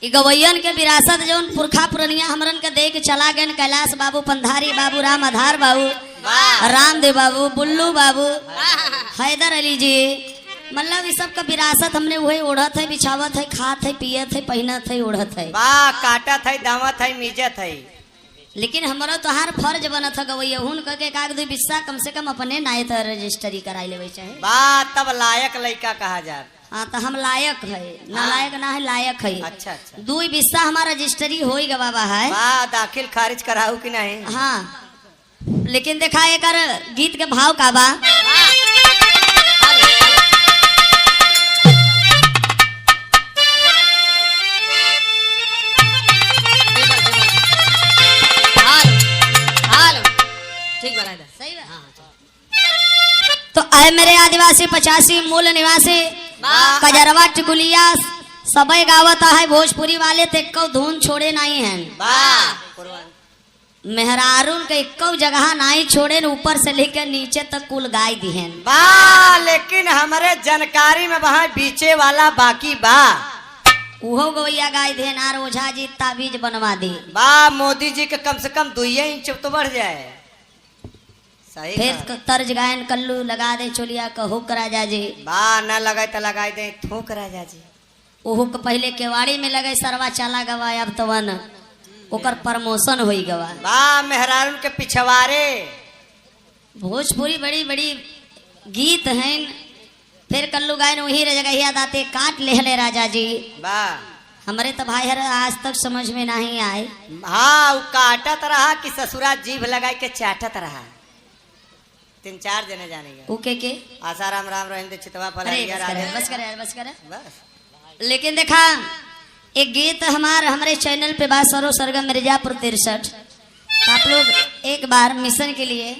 इ गवैयन के विरासत जौन पुरखा पुरनिया हमरन के दे के चला गए कैलाश बाबू, पंधारी बाबू, राम आधार बाबू, रामदेव बाबू, बुल्लू बाबू, हैदर अली जी, मतलब इस सब का विरासत हमने वही ओढ़त है, बिछावत है, खात है, पियत है, पहनत है, ओढ़त है, काटत है, दावत है, मिजत है। लेकिन हमारा तो हर फर्ज बनत है गवैया हुन के काग दो बिस्सा कम से कम अपने नाय तो रजिस्ट्री कराई लेवे चाहे। तब लायक लड़का कहा जा। हाँ तो हम लायक है, ना लायक ना है, लायक है। अच्छा अच्छा। 2 बिस्सा हमारा रजिस्ट्री हो गया बाबा है। दाखिल खारिज कराऊ कि नहीं? हाँ लेकिन देखा एक गीत के भाव का बा। ठीक बना सही तो आए मेरे आदिवासी 85 मूल निवासी कजरवा टिकुलिया सबे गावता है भोजपुरी वाले ते को धुन छोड़े नहीं हैं। मेहरारून के एक जगह नहीं छोड़े, ऊपर से लेकर नीचे तक कुल गाय दी हैं। लेकिन हमारे जानकारी में वहाँ बीचे वाला बाकी बा उहो गवैया गाय दे नार ओझा जी ताबीज बनवा दी। मोदी जी के कम से कम 2 इंच तो बढ़ जाए। सही फिर तर्ज गायन कल्लू लगा दे चोलिया कहो राजा जी। न लगे तो लगा दे थूक राजा जी। ओहू के पहले केवाड़ी में लगे सरवा चाला गवा, अब तो वन ओकर प्रमोशन हो गवा। मेहरारून के पिछवारे भोजपुरी बड़ी बड़ी गीत हैं। फिर कल्लू गायन वही जगह दाते काट ले राजा जी। हमारे तो भाई हर आज तक समझ में नहीं आए। हाँ काटत रहा कि ससुरा जीभ लगाई के चाटत रहा। 3-4 जने जानेंगे ओके के आसाराम राम रहिंदे चितवा बस करे यार बस करे। बस लेकिन देखा एक गीत हमारे चैनल पे बात सरो सरगम मिर्जापुर 63। तो आप लोग एक बार मिशन के लिए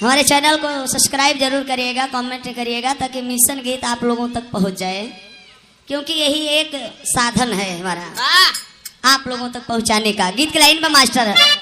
हमारे चैनल को सब्सक्राइब जरूर करिएगा, कमेंट करिएगा ताकि मिशन गीत आप लोगों तक पहुंच जाए, क्योंकि यही एक साधन है हमारा आप लोगों तक पहुंचाने का। गीत की लाइन में मास्टर है।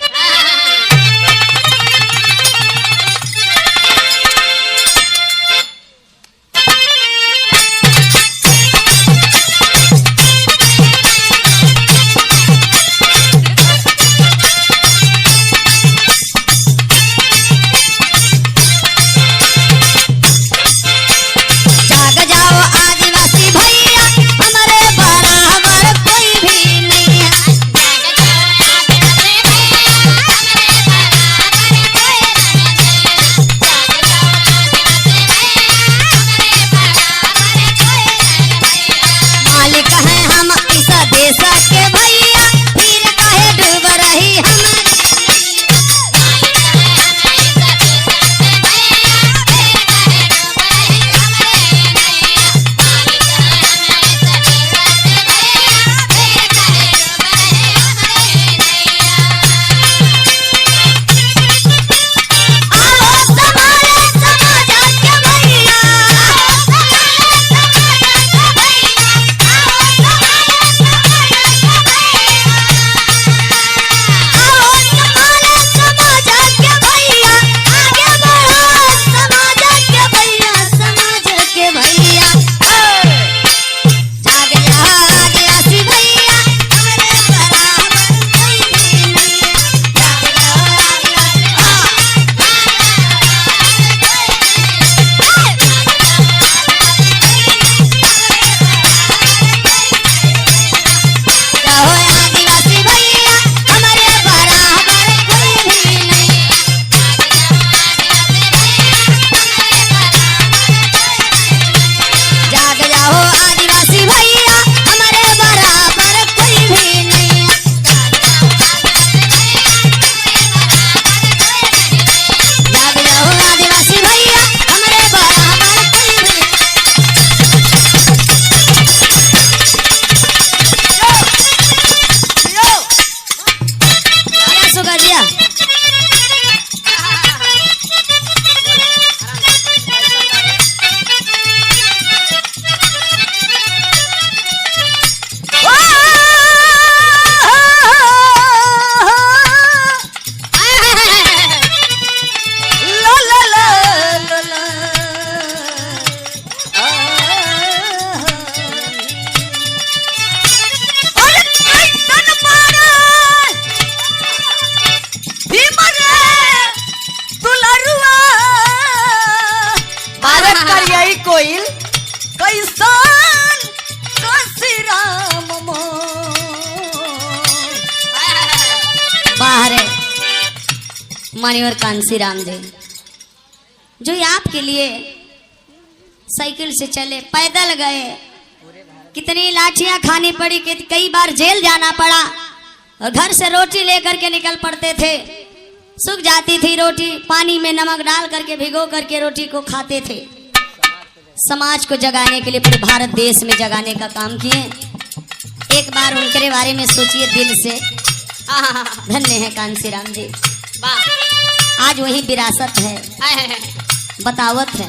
मान्यवर कांसी राम जी, जो ये आपके लिए साइकिल से चले, पैदल गए, कितनी लाठियां खानी पड़ी, कई बार जेल जाना पड़ा और घर से रोटी लेकर के निकल पड़ते थे। सूख जाती थी रोटी, पानी में नमक डाल करके भिगो करके रोटी को खाते थे। समाज को जगाने के लिए पूरे भारत देश में जगाने का काम किए। एक बार उनके बारे में सोचिए दिल से। धन्य है कांसी राम जी, आज वही विरासत है, बतावत है।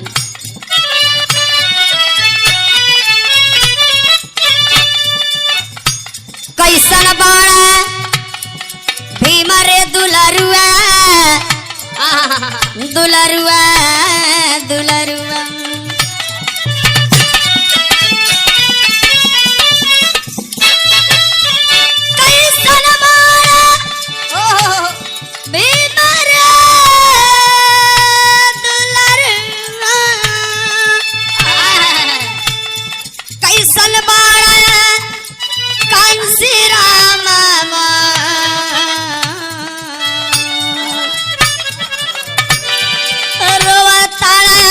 कैसन बाड़ा भीमा रे दुलरुआ, दुलरुआ दुलरुआ, कैसन बाड़ा भीमा रे दुलरुआ, कैसन बाड़ा कांसी राम, रोवताड़ा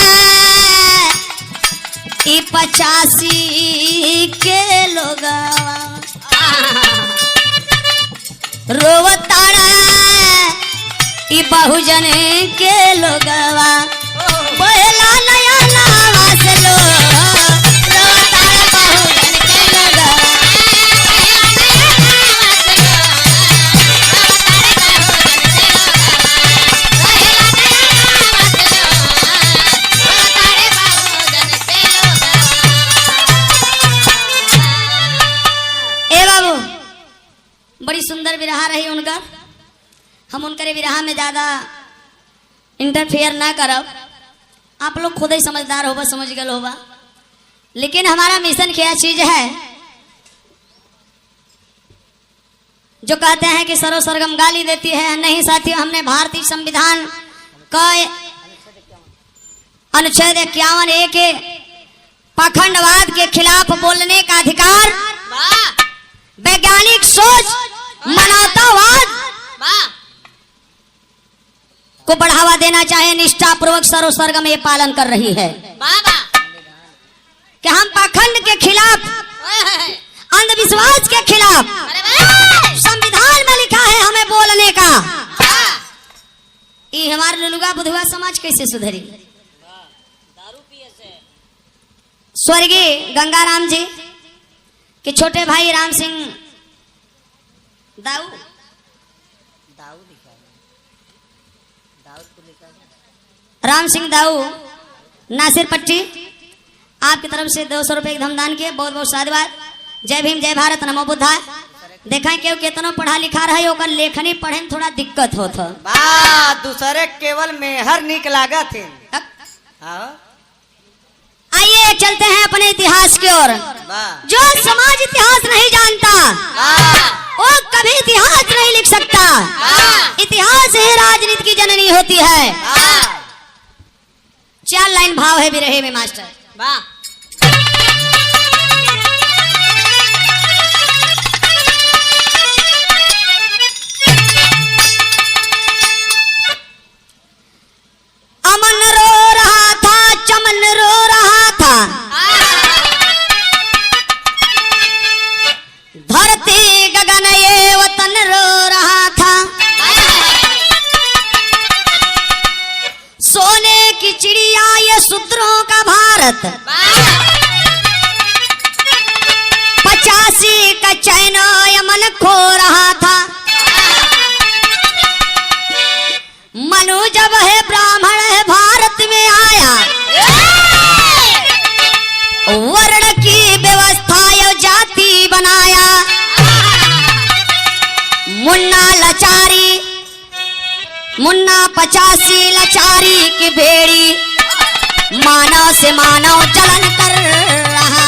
85 के लोगवा, रोवताड़ा बहुजन के लोगवा, बोला नया नावा से लो, रोवताड़ा बहुजन के लोगवा। बड़ी सुंदर विरहा रही उनका। हम उनके विरहा में ज्यादा इंटरफेयर ना करब, आप लोग खुद ही समझदार होगा, समझ गए होगा। लेकिन हमारा मिशन क्या चीज है, जो कहते हैं कि सरो सरगम गाली देती है। नहीं साथियों, हमने भारतीय संविधान का अनुच्छेद 51A के पाखंडवाद के खिलाफ बोलने का अधिकार, वैज्ञानिक सोच, मानवतावाद को बढ़ावा देना चाहे, निष्ठा पूर्वक सरो सरगम ये पालन कर रही है कि हम पाखंड के खिलाफ, अंधविश्वास के खिलाफ, संविधान में लिखा है हमें बोलने का। ये हमारे लुलुगा बुधुआ समाज कैसे सुधरी? स्वर्गीय गंगाराम जी के छोटे भाई राम सिंह दाऊ, राम सिंह दाऊ नासिर पट्टी, आपकी तरफ से 200 रुपए के धमदान के बहुत बहुत साधुवाद। जय भीम, जय भारत, नमो बुद्धा। देखा क्यों कितना पढ़ा लिखा रहा ओकर लेखनी पढ़े में थोड़ा दिक्कत होता। दूसरे केवल मेहर निक लागत है। आइए चलते हैं अपने इतिहास की ओर। जो समाज इतिहास नहीं जानता वो कभी इतिहास नहीं लिख सकता। इतिहास ही राजनीति की जननी होती है। 4 लाइन भाव है बिरहे में मास्टर। अमन रो रहा था, चमन रो रहा था, धरती गगन ये वतन रो रहा था। सोने की चिड़िया ये शूद्रों का भारत, 85 का चैन यमन खो रहा था। मनु जब है ब्राह्मण है भारत में आया, वर्ण की व्यवस्था यो जाति बनाया। मुन्ना लाचारी, मुन्ना 85 लाचारी की बेड़ी, मानव से मानव जलन कर रहा।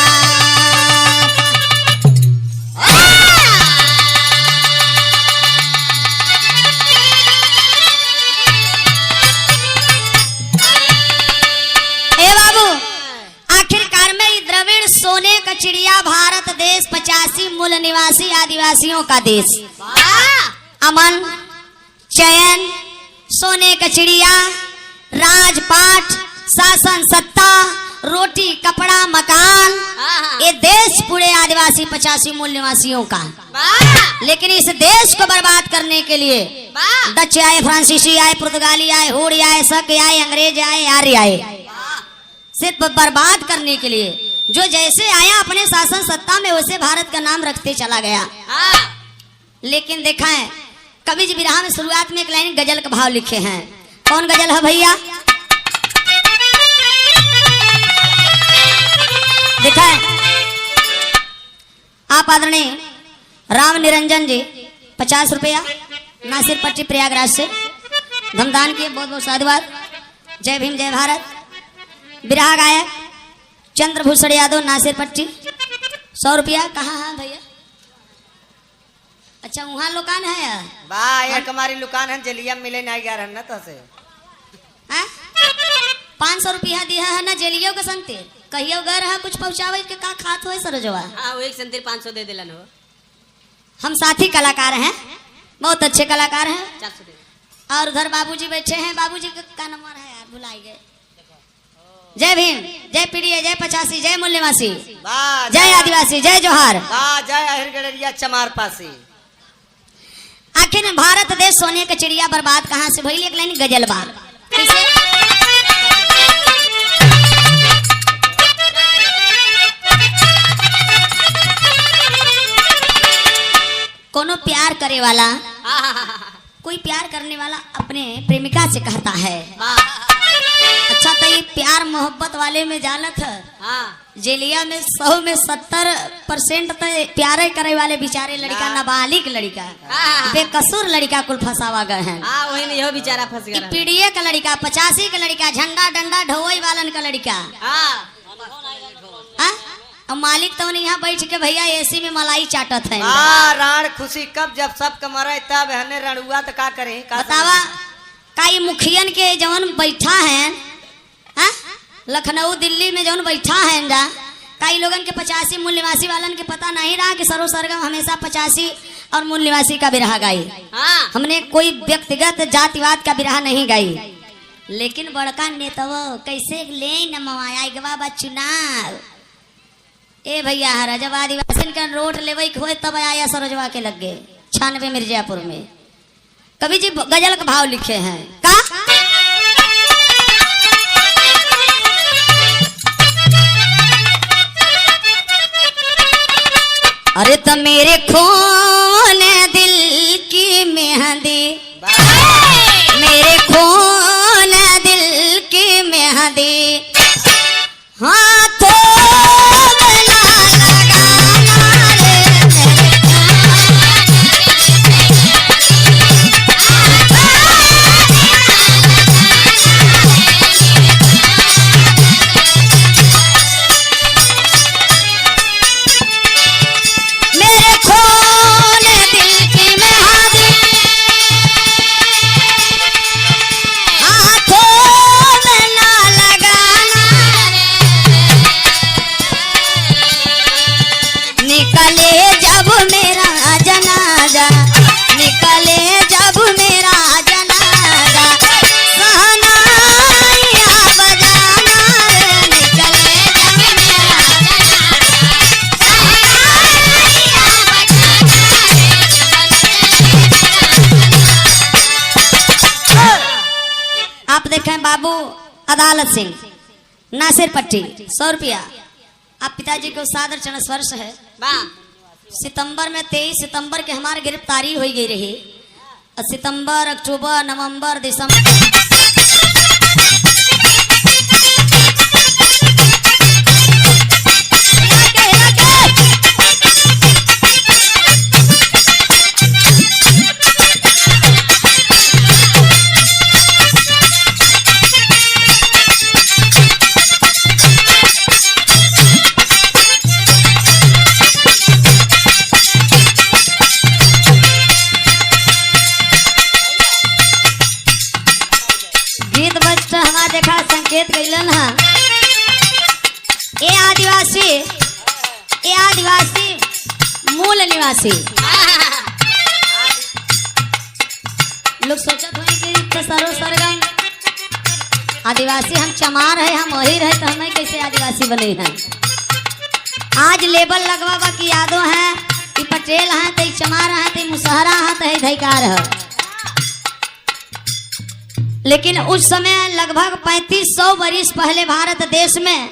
सोने का चिड़िया भारत देश 85 मूल निवासी आदिवासियों का देश। अमन, चयन, सोने का चिड़िया, राजपाट, शासन सत्ता, रोटी कपड़ा मकान, ये देश पूरे आदिवासी 85 मूल निवासियों का। लेकिन इस देश को बर्बाद करने के लिए डच आए, फ्रांसीसी आए, पुर्तगाली आए, हुडी आए, शक आए, अंग्रेज आए, आर्य आए, सिर्फ बर्बाद करने के लिए। जो जैसे आया अपने शासन सत्ता में वैसे भारत का नाम रखते चला गया। लेकिन देखा है कवि जी बिरहा में शुरुआत में एक लाइन गजल का भाव लिखे हैं। कौन गजल है भैया? देखा है आप आदरणीय राम निरंजन जी 50 रुपया नासिर पट्टी प्रयागराज से धमदान किए, बहुत बहुत साधुवाद। जय भीम जय भारत। बिरहा गायक चंद्रभूषण यादव नासिर पट्टी 100 रुपया। कहाँ है भैया? अच्छा वहाँ दुकान है। वाह एक हमारी दुकान है जेलिया मिले नहीं गया रहना तो से 500 रुपया दिया है ना जेलियो के संते कहियो घर है कुछ पहुँचावे के का खात हो सरोजवा। हाँ वो एक संतिर 500 दे दिलन हो। हम साथी कलाकार हैं, बहुत अच्छे कलाकार हैं। 400 दे। और उधर बाबूजी बैठे हैं, बाबूजी का नंबर है यार भुलाई गए। जय भीम, जय पीड़िया, जय 85, जय मूल निवासी, वाह जय आदिवासी, जय जोहार। वाह जय अहिर गड़रिया चमार पासी। आखिर भारत देश सोने का चिड़िया बर्बाद कहाँ से भइल? एक लाइन गजल बा कैसे? कोनो प्यार करे वाला, कोई प्यार करने वाला अपने प्रेमिका से कहता है अच्छा तो ये प्यार मोहब्बत वाले में जानत है। जेलिया में 100 में 70% तो प्यारे करे वाले बेचारे लड़का, नाबालिग लड़का, बेकसूर लड़का कुल फंसावा गए हैं। वही नहीं हो बेचारा फंस गया। पीड़िए का लड़का, 85 का लड़का, झंडा डंडा ढोई वालन का लड़का। और मालिक तो यहाँ बैठ के भैया एसी में मलाई चाटत है। राण खुशी कब जब सब कमरा तब हने रणुआ तो का करे बतावा का ये मुखियन के जवन बैठा है लखनऊ दिल्ली में जवन बैठा है जा कई लोगन के 85 मूल निवासी वालन के पता नहीं रहा कि सरो सरगम हमेशा 85 और मूल निवासी का बिरहा गाई। हमने कोई व्यक्तिगत जातिवाद का बिरहा नहीं गाई। लेकिन बड़का नेतवो कैसे ले न मवाया गवा चुनाव ए भैया हरा जब आदिवासी का रोड लेवे हो तब आया सरोजवा के लग गए 96 मिर्जापुर में। कवि जी गजल का भाव लिखे हैं का अरे तो मेरे खून दिल की मेहंदी, मेरे खून दिल की मेहंदी हाथों बाबू अदालत सिंह नासिर पट्टी 100 रुपया। आप पिताजी को सादर चरण स्पर्श है। सितंबर में 23 सितंबर के हमारे गिरफ्तारी हो गई रही। सितंबर, अक्टूबर, नवंबर, दिसंबर संकेत कैलन है। ए आदिवासी मूल निवासी लोग सोचत हुए कि गीत तो सरो सरगम आदिवासी हम चमार है, हम वही रहे तो हमें कैसे आदिवासी बने हैं। आज लेबल लगवा की यादों हैं कि पटेल हैं तो चमार हैं तो मुसहरा हैं तो धैकार है। लेकिन उस समय लगभग 3500 वर्ष पहले भारत देश में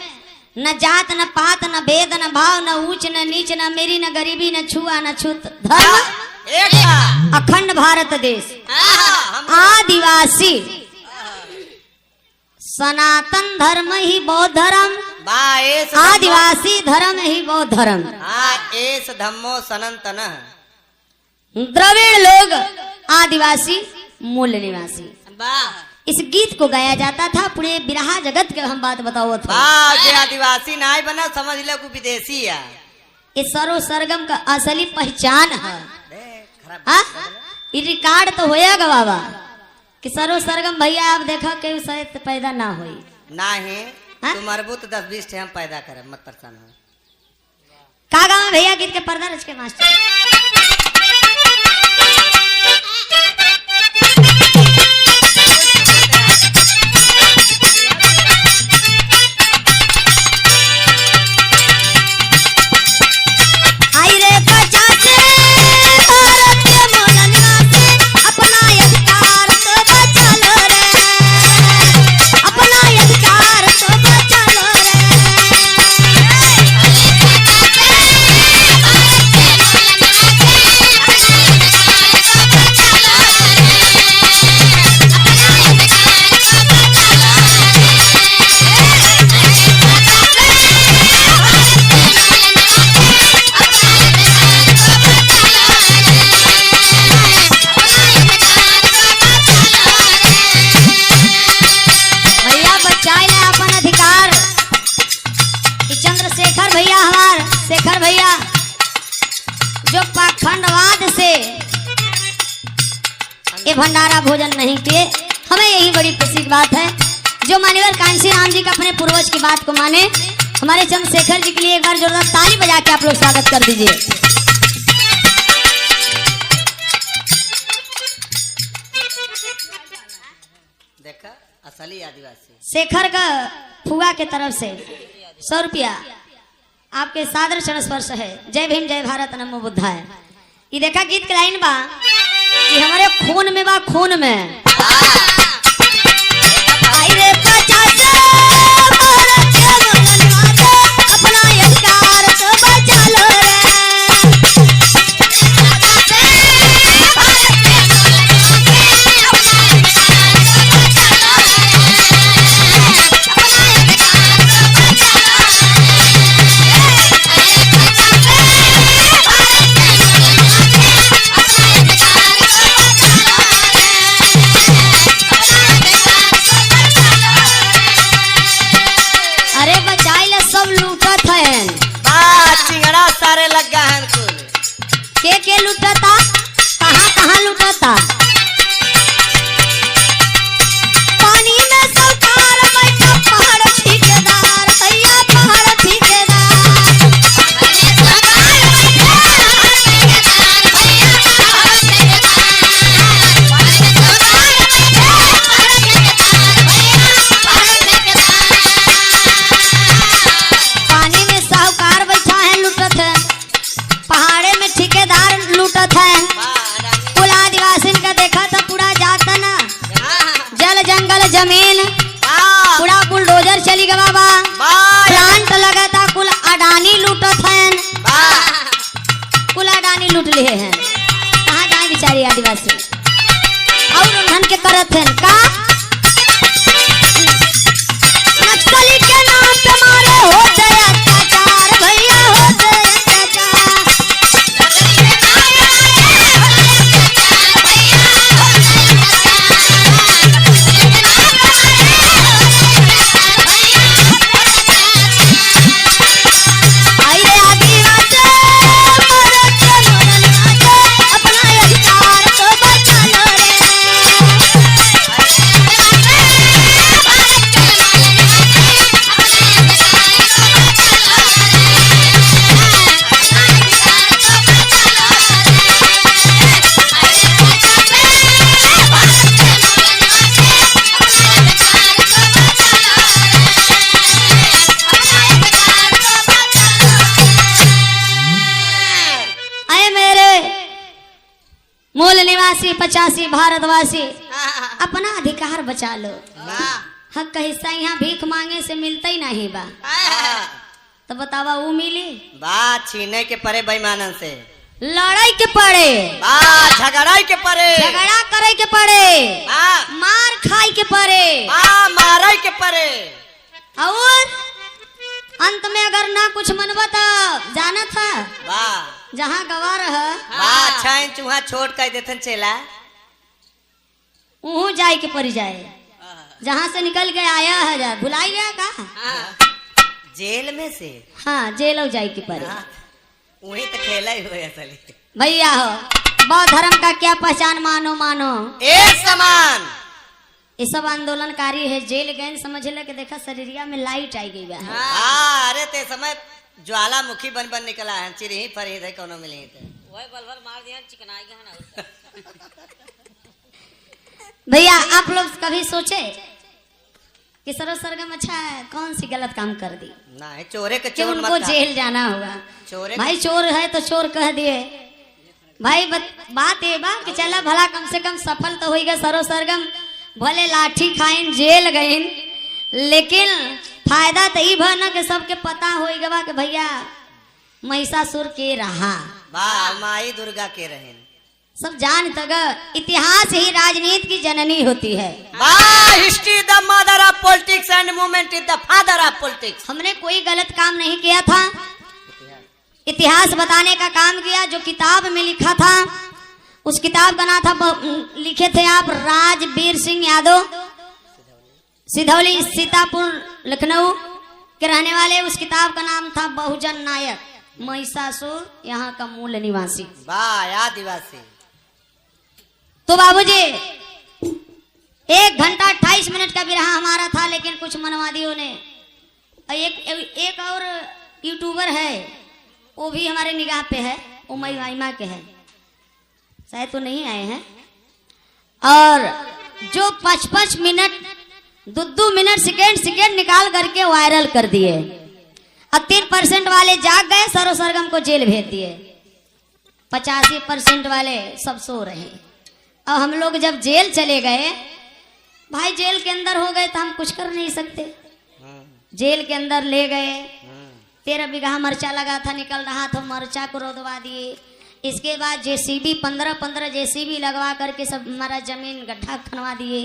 न जात न पात न भेद न भाव न ऊंच न नीच न मेरी न गरीबी न छुआ न छूत धर्म अखंड भारत देश आदिवासी सनातन धर्म ही बौद्ध धर्म आदिवासी धर्म ही बौद्ध धर्म एस धम्मो सनातन द्रविड़ लोग आदिवासी मूल निवासी। इस गीत को गाया जाता था पूरे बिरहा जगत के हम बात बताओ था। जे आदिवासी नाय बना समझ ले को विदेशी है। ये सरो सरगम का असली पहचान है। ये रिकॉर्ड तो होया गवावा कि सरो सरगम भैया आप देखा के शायद पैदा ना होई ना है तुम अरबुत 10-20 हम पैदा करे मत परेशान हो। का गाँव भैया गीत के पर्दा रच के मास्टर शेखर भैया जो पाखंडवाद से ये भंडारा भोजन नहीं किए, हमें यही बड़ी खुशी की बात है। जो मान्यवर कांसी राम जी का अपने पूर्वज की बात को माने, हमारे चंद्रशेखर जी के लिए एक बार जोरदार ताली बजा के आप लोग स्वागत कर दीजिए। देखा असली आदिवासी शेखर का फुआ के तरफ से 100 रुपया आपके सादर चरण स्पर्श है। जय भीम जय भारत नमो बुद्धाय। ये देखा गीत के लाइन बा कि हमारे खून में बा खून में आई रे अपना अधिकार तो बचा लो रे। सारे लगा है के लुटता कहाँ कहाँ लुटता पानी में सरकार बैठा पहाड़ ठेकेदार भैया पहाड़ ठेकेदार पानी में साहूकार बैठा है लुटत है, पहाड़े में ठेकेदार लूटत है। कुल आदिवासी का देखा तो पूरा जाता ना जल जंगल जमीन पूरा बुलडोजर चली गया बाबा प्लांट लगा था। कुल अडानी लूटत है, कुल अडानी लूट लिए हैं। कहाँ जाए बेचारी आदिवासी और उन्हन के करत है का नक्सली के नाम पे मारे होते अत्याचार भैया होते अत्याचार। भारतवासी हाँ, अपना अधिकार बचा लो। वाह, हक का हिस्सा यहाँ भीख मांगे से मिलता ही नहीं बा। हाँ, तो बतावा वो मिली, बात छीने के परे बेईमानन से, लड़ाई के पड़े, बात झगड़ाई के परे, झगड़ा करे के पड़े, बात मार खाई के पड़े, माराई के परे, और अंत में अगर ना कुछ मनवा तो जाना था वाह, जहाँ गवा रहा वाह, छाइन चूहा छोड़ कर देथन चेला, वहाँ जाए के पड़ जाए। जहाँ से निकल के आया है जा भुलाई गया का? जेल में से, हाँ जेल जाए के पड़े। वही तो खेला ही हुए असली। भैया हो, बौद्ध धर्म का क्या पहचान मानो मानो, एक समान, ये सब आंदोलनकारी है। जेल गए समझ ले के देखा शरीरिया में लाइट आई गई है। हाँ, अरे ते समय ज्वालामुखी बन बन निकला है, चिरही फरी थे कोनो मिली थे, वही बलवर मार दिया चिकनाई गया ना। भैया आप लोग कभी सोचे कि सरो सरगम अच्छा है कौन सी गलत काम कर दी ना है चोरे के कि चोर उनको मत जेल जाना होगा? चोरे भाई चोर है तो चोर कह दिए भाई। बात ये बा कि चला भला कम से कम सफल तो होगा सरो सरगम, भले लाठी खाइन जेल गईन, लेकिन फायदा तो ई भा ना कि सबके पता होगा कि भैया महिषासुर के रहा, वाह, माई दुर्गा के रहे, सब जान तक इतिहास ही राजनीति की जननी होती है। वाह, history the mother of politics and movement is the father of politics. हमने कोई गलत काम नहीं किया था, इतिहास बताने का काम किया। जो किताब में लिखा था उस किताब का नाम था, लिखे थे आप राजवीर सिंह यादव, सिधौली सीतापुर लखनऊ के रहने वाले। उस किताब का नाम था बहुजन नायक महिषासुर यहाँ का मूल निवासी। वाह, आदिवासी। तो बाबूजी 1 घंटा 28 मिनट का बिरहा हमारा था, लेकिन कुछ मनवादियों ने, एक और यूट्यूबर है वो भी हमारे निगाह पे है, वो महिमा के है, शायद तो नहीं आए हैं, और जो 5-5 मिनट 2 मिनट सेकेंड निकाल करके वायरल कर दिए। अब 3% वाले जाग गए, सरो सरगम को जेल भेज दिए, 85% वाले सब सो रहे। अब हम लोग जब जेल चले गए, भाई जेल के अंदर हो गए तो हम कुछ कर नहीं सकते, जेल के अंदर ले गए। 13 बीघा मरचा लगा था, निकल रहा था, मरचा को रोदवा दिए। इसके बाद जेसीबी 15 जेसीबी लगवा करके सब हमारा जमीन गड्ढा खनवा दिए।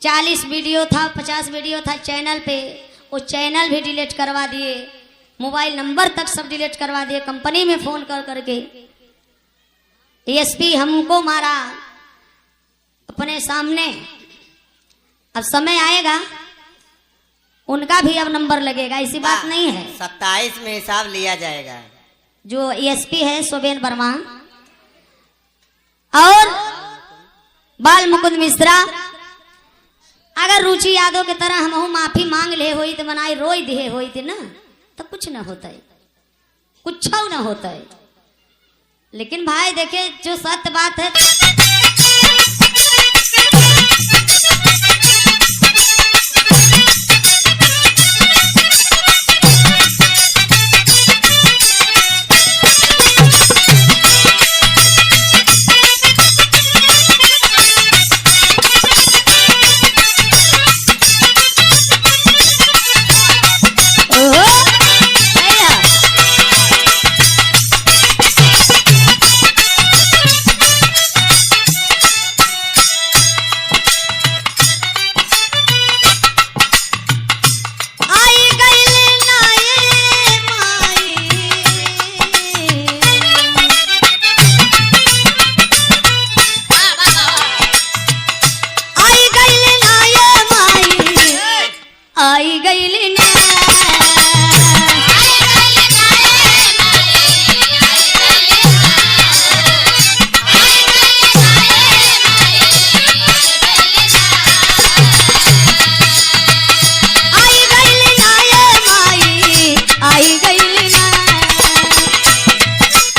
40 वीडियो था, 50 वीडियो था चैनल पे, वो चैनल भी डिलीट करवा दिए, मोबाइल नंबर तक सब डिलीट करवा दिए। कंपनी में फोन कर करके एसपी हमको मारा अपने सामने। अब समय आएगा उनका भी अब नंबर लगेगा, ऐसी बात नहीं है। 27 में हिसाब लिया जाएगा। जो एसपी है सोबेन वर्मा और बाल मुकुंद मिश्रा, अगर रुचि यादव के तरह हम माफी मांग ले होई तो मनाई रोई दिए होई थी ना, तो कुछ ना होता है, कुछ ना होता है। लेकिन भाई देखे जो सत्य बात है,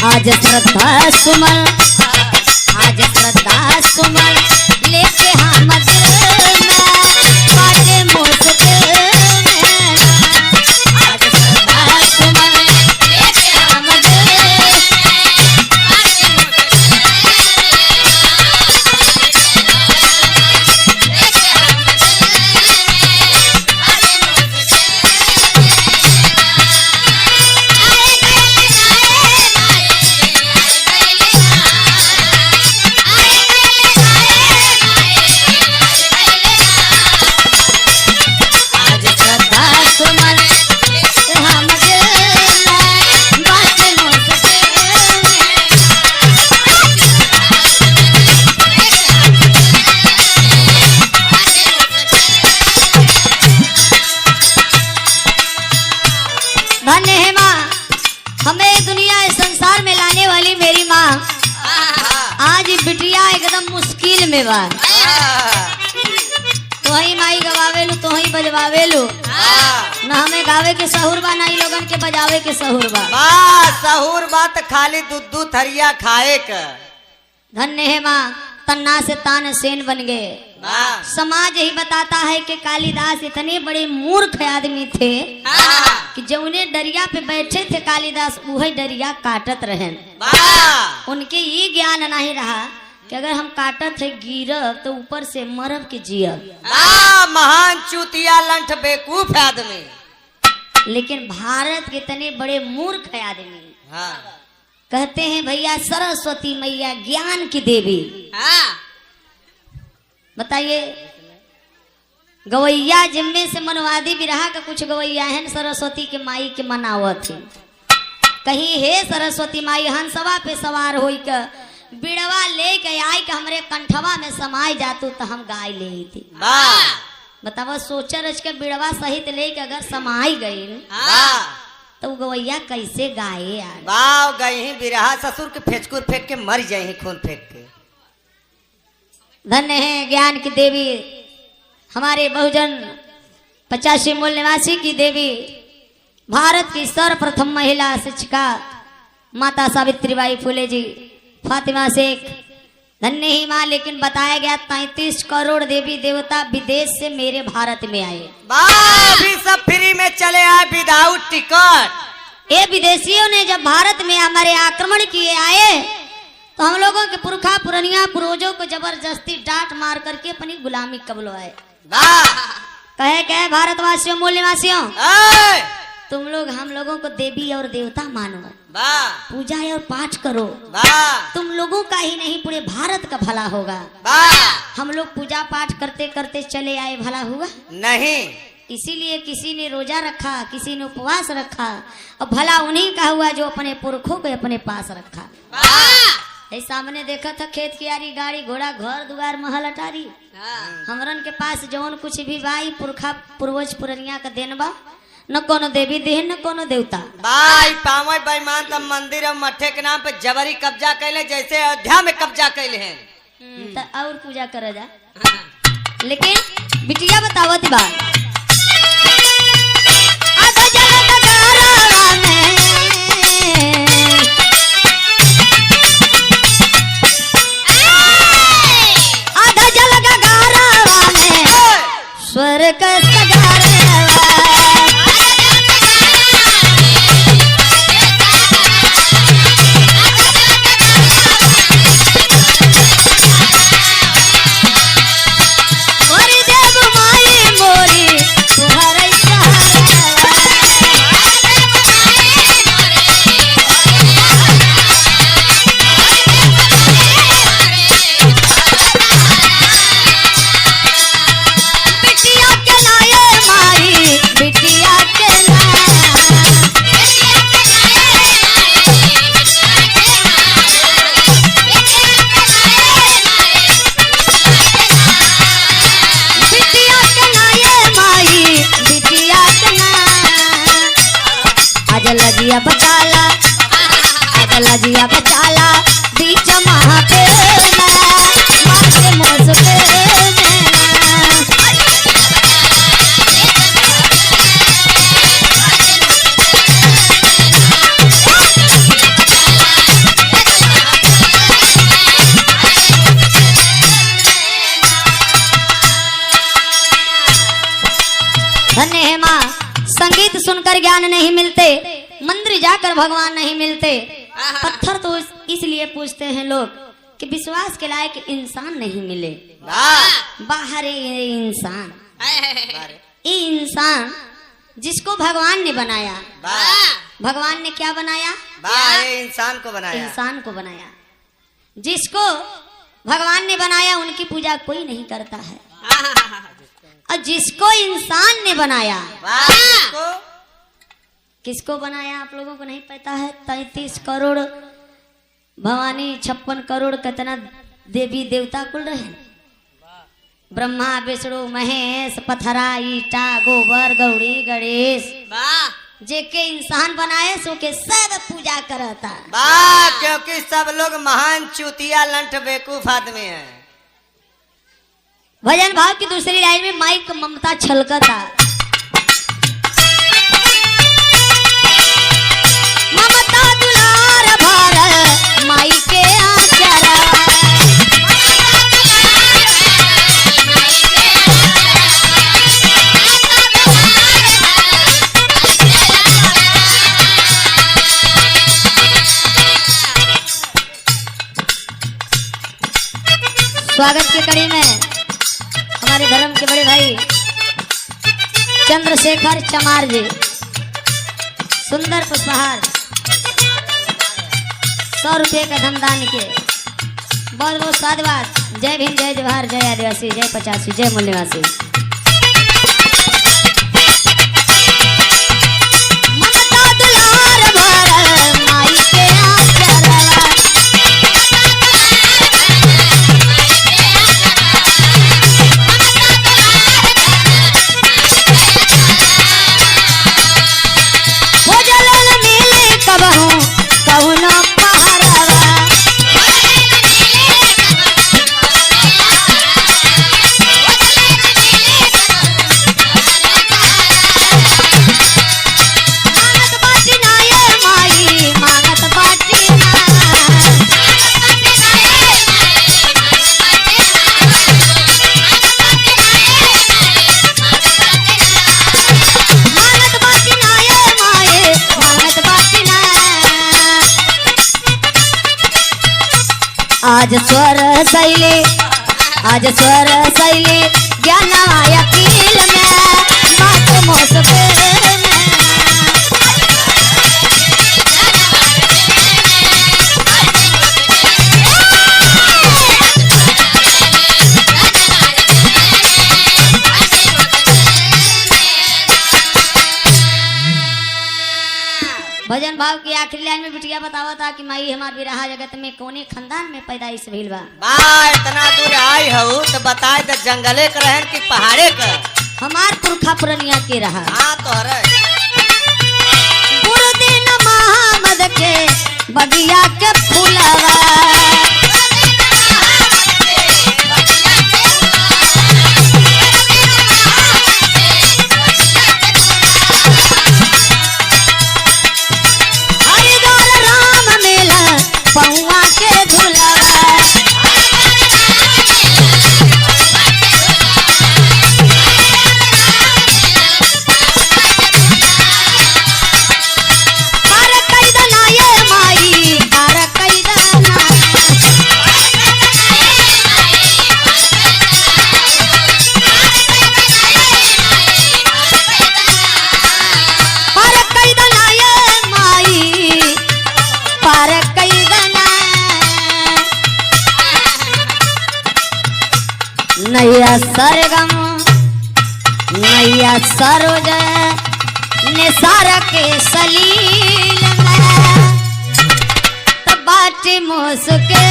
आज श्रद्धा सुमन, आज श्रद्धा सुमन लेके हम दिल में बाजे मुश्किल में। आज श्रद्धा सुमन लेके हम दिल में बाजे मुश्किल में। में बा। हाँ, तो ही माई गवावेलू तो ही बजवावेलू, हाँ। न हमें गावे के सहूर बा ना ही लोगन के बजावे के सहूर बा। बा सहूर बात खाली दूध थरिया खाए का। धन्य है माँ, तन्ना से तान सेन बन गए। वाह, समाज यही बताता है कि कालिदास इतने बड़े मूर्ख आदमी थे कि जौने डरिया पे बैठे थे कालिदास वही डरिया काटत रहे। वाह, उनके ये ज्ञान नहीं रहा कि अगर हम काटत है गिरब तो ऊपर से मरब के जियब। वाह, महान चूतिया लंठ बेकूफ आदमी। लेकिन भारत के इतने बड़े मूर्ख आदमी हाँ, कहते हैं भैया सरस्वती मैया ज्ञान की देवी। बताइए, गवैया जिम्मे से मनवादी बिरहा का कुछ गवैया है सरस्वती के माई के मनावत है। कहीं हे सरस्वती माई हंसवा पे सवार होई का बिड़वा ले के आई के हमरे कंठवा में समाई जातू तो हम गाय ले थी। वाह, बतावा सोचा रच के बिड़वा सहित ले के अगर समाई गई वाह, तो गवैया कैसे गाए यार। वाह, गई बिरहा ससुर के फेंचकुर फेंक के मर जाए खून फेंक के। धन्य है ज्ञान की देवी हमारे बहुजन 85 मूल निवासी की देवी, भारत की सर्वप्रथम महिला शिक्षिका माता सावित्रीबाई फुले जी, फातिमा शेख। धन्य ही माँ, लेकिन बताया गया 33 करोड़ देवी देवता विदेश से मेरे भारत में आए। वाह, भी सब फ्री में चले आए विदाउट टिकट। ये विदेशियों ने जब भारत में हमारे आक्रमण किए आए तो हम लोगों के पुरखा पुरनिया पूर्वजों को जबरदस्ती डांट मार करके अपनी गुलामी कबलवाए। वाह, कहे भारतवासियों मूल निवासियों, ऐ, तुम लोग हम लोगों को देवी और देवता मानो, वाह, पूजा और पाठ करो। वाह, तुम लोगों का ही नहीं पूरे भारत का भला होगा। वाह, हम लोग पूजा पाठ करते करते चले आए, भला हुआ नहीं। इसीलिए किसी ने रोजा रखा, किसी ने उपवास रखा, और भला उन्हीं का हुआ जो अपने पुरखों को अपने पास रखा। सामने देखा था खेत कियारी गाड़ी घोड़ा घर दुआर महल अटारी। हमरन के पास जौन कुछ भी भाई पुरखा पूर्वज पुरनिया का देन बा, न कोनो देवी देहन न कोनो देवता। भाई पावे बेईमान तब मंदिर और मठे के नाम पे जबरी कब्जा कैले, जैसे अयोध्या में कब्जा कैले हैं। त और पूजा कर जा। लेकिन बिटिया बतावत बा, आधा जल दगारा में स्वर्ग लजिया बचाला, आजा लजिया बचाला, बीच महा पे माथे मोस पे धन्य है माँ। संगीत सुनकर ज्ञान नहीं मिलते, मंदिर जाकर भगवान नहीं मिलते। पत्थर तो इसलिए पूछते हैं लोग कि विश्वास के लायक इंसान नहीं मिले। बाहर ये इंसान, ये इंसान जिसको भगवान ने बनाया, भगवान ने क्या बनाया? इंसान को बनाया। इंसान को बनाया। जिसको भगवान ने बनाया उनकी पूजा कोई नहीं करता है, और जिसको इंसान ने बनाया, किसको बनाया आप लोगों को नहीं पता है? 33 करोड़ भवानी 56 करोड़ कितना देवी देवता कुल रहे। ब्रह्मा विष्णु महेश पथरा ईटा गोबर गौरी गणेश, जेके इंसान बनाए सो के सब पूजा करता। क्योंकि सब लोग महान चूतिया लंठ बेकूफ आदमी है। भजन भाव की दूसरी लाइन में माई का ममता छलकता। ममता दुलार भर माई के आचरा। स्वागत की कड़ी में हमारे धर्म के बड़े भाई चंद्रशेखर चमार जी सुंदर पुष्पहार 100 रुपये का धनदान के बहुत बहुत साधुवाद। जय भीम, जय जवाहर, जय आदिवासी, जय 85, जय मूल्यवासी। ममता दुलार भर माई के आचरा। आज स्वर शैली ज्ञानवाय अकील में बात मोसबे भजन भाव की आखिरी लाइन में बिटिया बतावा था कि माई हमार बिरहा जगत में कोने खानदान में पैदाइश भइल बा। बा इतना दूर आई हूँ तो बताए तो जंगले का रहन की पहाड़े का हमार पुरखा पुरनिया के रहा। हाँ तो हरे गुरुदीन मोहम्मद के बगिया के फूलवा। पहुआ के झुलवा। अरे कैदना ये माई, अरे कैदना। अरे कैदना ये माई, पर नैया सरगम नैया सरोज निसार के सलील में बाटी मुस्के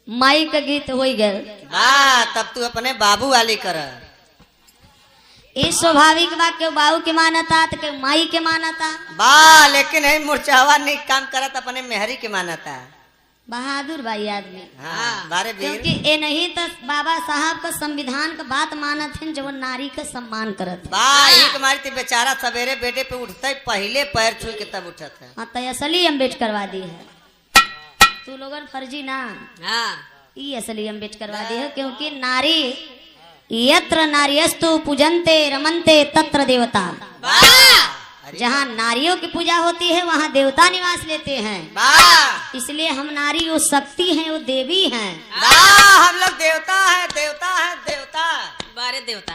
माई का गीत हो गए। तब तू अपने बाबू वाली कर। ये स्वाभाविक बा के बाबू के मानता तो के माई के मानता बा लेकिन है मुरचावा नहीं काम करत अपने मेहरी के मानता। बहादुर भाई आदमी। हाँ, बारे वीर। क्योंकि ये नहीं तो बाबा साहब का संविधान का बात मानत हैं जो नारी का सम्मान करत है। बा एक मारी ते बेचारा सवेरे बेटे पे उठते पहले पैर छू के तब उठत है। हाँ तो असली अम्बेडकर करवा दी है तू लोगन फर्जी ना। हाँ ये असली अम्बेडकर करवा दी है क्योंकि नारी यत्र नार्यस्तु पूजन्ते रमन्ते तत्र देवता। जहाँ नारियों की पूजा होती है वहाँ देवता निवास लेते हैं। इसलिए हम नारी वो शक्ति हैं, वो देवी हैं। हम लोग देवता है, देवता है, देवता बारे देवता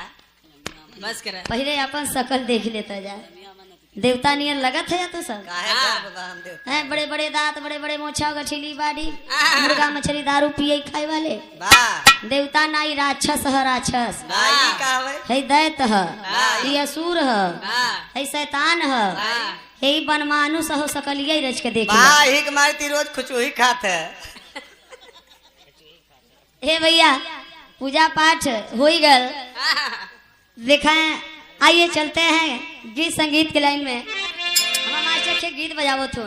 बस कर पहले अपन शकल देख लेता जाए। देवता नियर लगत है या तो सब काहे गर्व बा हम देव हैं बड़े बड़े दांत बड़े बड़े मोछा गठीली बाड़ी मुर्गा मछली दारू पिए खाए वाले बा देवता नाई राक्षस है राक्षस भाई का हवे है दैत है ये असुर है है शैतान है हे बनमानुष हो सकलिए रच के देख बा हिक मारती रोज खुचुही खात है हे भैया पूजा पाठ हो ही गल देखें आइए चलते हैं गीत संगीत के लाइन में हम मास्टर के गीत बजावो थो